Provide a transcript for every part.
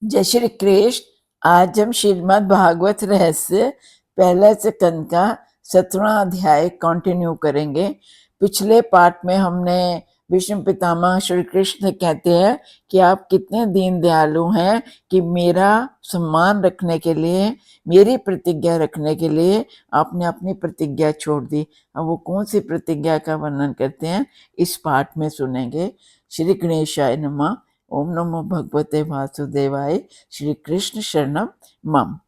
जय श्री कृष्ण। आज हम श्रीमद् भागवत रहस्य पहला स्कंद का 17वां अध्याय कंटिन्यू करेंगे। पिछले पार्ट में हमने विष्णु पितामह श्री कृष्ण कहते हैं कि आप कितने दीन दयालु हैं कि मेरा सम्मान रखने के लिए, मेरी प्रतिज्ञा रखने के लिए आपने अपनी प्रतिज्ञा छोड़ दी। अब वो कौन सी प्रतिज्ञा का वर्णन करते हैं इस पार्ट में सुनेंगे। श्री गणेशाय नमः। ओम नमो भगवते वासुदेवाय। श्री कृष्ण शरणम मम।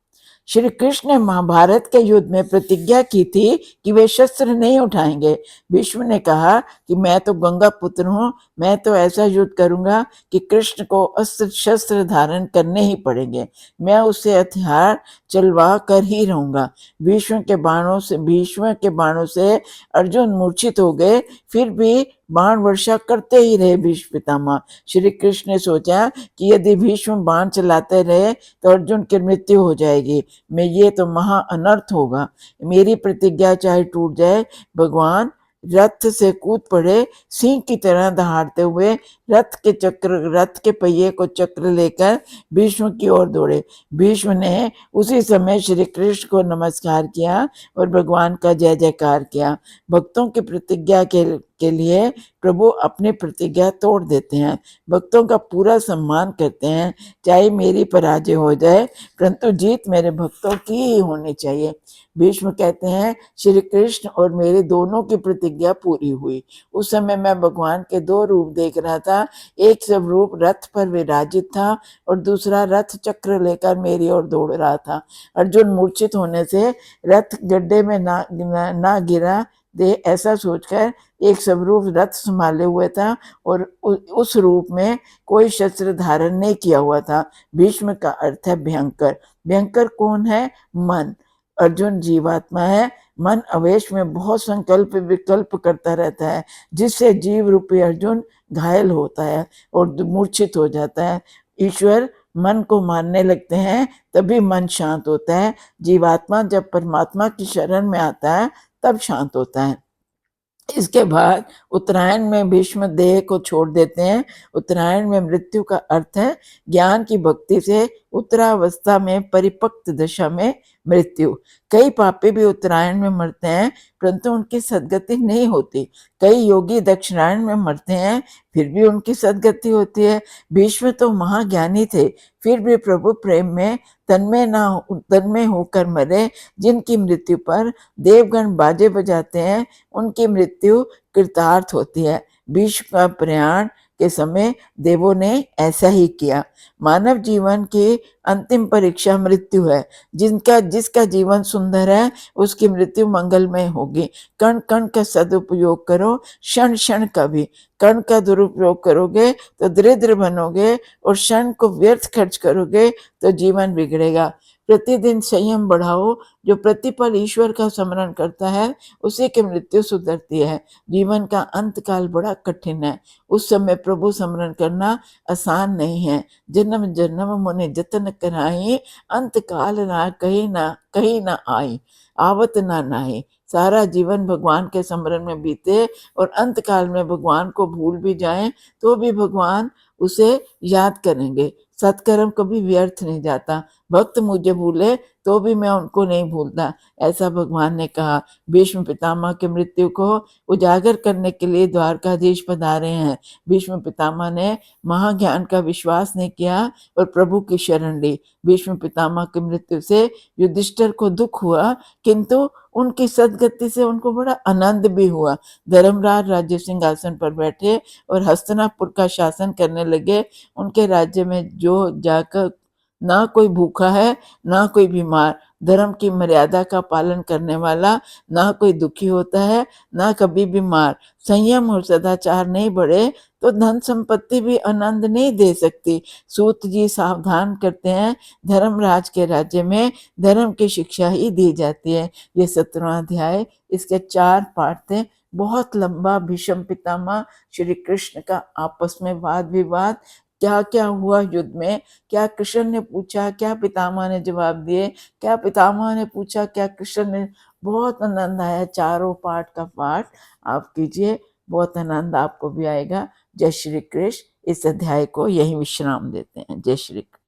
श्री कृष्ण ने महाभारत के युद्ध में प्रतिज्ञा की थी कि वे शस्त्र नहीं उठाएंगे। भीष्म ने कहा कि मैं तो गंगा पुत्र हूँ, मैं तो ऐसा युद्ध करूंगा कि कृष्ण को अस्त्र शस्त्र धारण करने ही पड़ेंगे, मैं उससे हथियार चलवा कर ही रहूंगा। भीष्म के बाणों से अर्जुन मूर्छित हो गए, फिर भी बाण वर्षा करते ही रहे भीष्म पितामह। श्री कृष्ण ने सोचा कि यदि भीष्म बाण चलाते रहे तो अर्जुन की मृत्यु हो जाएगी, मैं ये तो महा अनर्थ होगा। मेरी प्रतिज्ञा चाहे टूट जाए। भगवान रथ से कूद पड़े, सिंह की तरह दहाड़ते हुए रथ के पहिए को चक्र लेकर भीष्म की ओर दौड़े। भीष्म ने उसी समय श्री कृष्ण को नमस्कार किया और भगवान का जय जयकार किया। भक्तों की प्रतिज्ञा के लिए प्रभु अपनी प्रतिज्ञा तोड़ देते हैं, भक्तों का पूरा सम्मान करते हैं। चाहे मेरी पराजय हो जाए, परंतु जीत मेरे भक्तों की ही होनी चाहिए। भीष्म कहते हैं श्री कृष्ण और मेरे दोनों की प्रतिज्ञा पूरी हुई। उस समय मैं भगवान के दो रूप देख रहा था। एक सब रूप रथ पर विराजित था और दूसरा रथ चक्र लेकर मेरी ओर दौड़ रहा था। अर्जुन मूर्छित होने से रथ गड्ढे में ना गिरा दे, ऐसा सोचकर एक स्वरूप रथ संभाले हुए था और उस रूप में कोई शस्त्र धारण नहीं किया हुआ था। भीष्म का अर्थ है भयंकर। भयंकर कौन है? मन। अर्जुन जीवात्मा है। मन अवेश में बहुत संकल्प विकल्प करता रहता है, जिससे जीव रूपी अर्जुन घायल होता है और मूर्छित हो जाता है। ईश्वर मन को मारने लगते हैं तभी मन शांत होता है। जीवात्मा जब परमात्मा की शरण में आता है तब शांत होता है। इसके बाद उत्तरायण में भीष्म देह को छोड़ देते हैं। उत्तरायण में मृत्यु का अर्थ है ज्ञान की भक्ति से उत्तरावस्था में परिपक्व दशा में मृत्यु। कई पापी भी उत्तरायण में मरते हैं परंतु उनकी सदगति नहीं होती। कई योगी दक्षिणायन में मरते हैं फिर भी उनकी सदगति होती है। भीष्म तो महाज्ञानी थे, फिर भी प्रभु प्रेम में तन्मय होकर मरे। जिनकी मृत्यु पर देवगण बाजे बजाते हैं उनकी मृत्यु कृतार्थ होती है। भीष्म का प्रयाण के समय देवों ने ऐसा ही किया। मानव जीवन की अंतिम परीक्षा मृत्यु है। जिसका जीवन सुंदर है उसकी मृत्यु मंगलमय होगी। कण कण का सदुपयोग करो, क्षण क्षण का भी। कण का दुरुपयोग करोगे तो दरिद्र बनोगे और क्षण को व्यर्थ खर्च करोगे तो जीवन बिगड़ेगा। प्रतिदिन संयम बढ़ाओ। जो प्रतिपल ईश्वर का स्मरण करता है उसी की मृत्यु सुधरती है। जीवन का अंत काल बड़ा कठिन है, उस समय प्रभु स्मरण करना आसान नहीं है। जन्म जन्म मुनि जतन कराई, अंत काल ना कहीं ना आई, आवत ना नाई। सारा जीवन भगवान के स्मरण में बीते और अंत काल में भगवान को भूल भी जाएं तो भी भगवान उसे याद करेंगे। सत्कर्म कभी व्यर्थ नहीं जाता। भक्त मुझे भूले तो भी मैं उनको नहीं भूलता, ऐसा भगवान ने कहा। भीष्म पितामह की मृत्यु को उजागर करने के लिए द्वारकाधीश पधारे हैं। भीष्म पितामह ने महाज्ञान का विश्वास नहीं किया और प्रभु की शरण ली। भीष्म पितामह की मृत्यु से युधिष्ठिर को दुख हुआ, किंतु उनकी सदगति से उनको बड़ा आनंद भी हुआ। धर्मराज राज्य सिंहासन पर बैठे और हस्तिनापुर का शासन करने लगे। उनके राज्य में जो जाकर ना कोई भूखा है ना कोई बीमार, धर्म की मर्यादा का पालन करने वाला, ना कोई दुखी होता है ना कभी बीमार। संयम और सदाचार नहीं बढ़े तो धन संपत्ति भी आनंद नहीं दे सकती। सूत जी सावधान करते हैं, धर्मराज के राज्य में धर्म की शिक्षा ही दी जाती है। ये 17वां अध्याय, इसके 4 पार्ट थे। बहुत लंबा भीष्म पितामह श्री कृष्ण का आपस में वाद विवाद, क्या क्या हुआ युद्ध में, क्या कृष्ण ने पूछा, क्या पितामह ने जवाब दिए, क्या पितामह ने पूछा, क्या कृष्ण ने। बहुत आनंद आया। चारों पाठ का पाठ आप कीजिए, बहुत आनंद आपको भी आएगा। जय श्री कृष्ण। इस अध्याय को यही विश्राम देते हैं। जय श्री कृष्ण।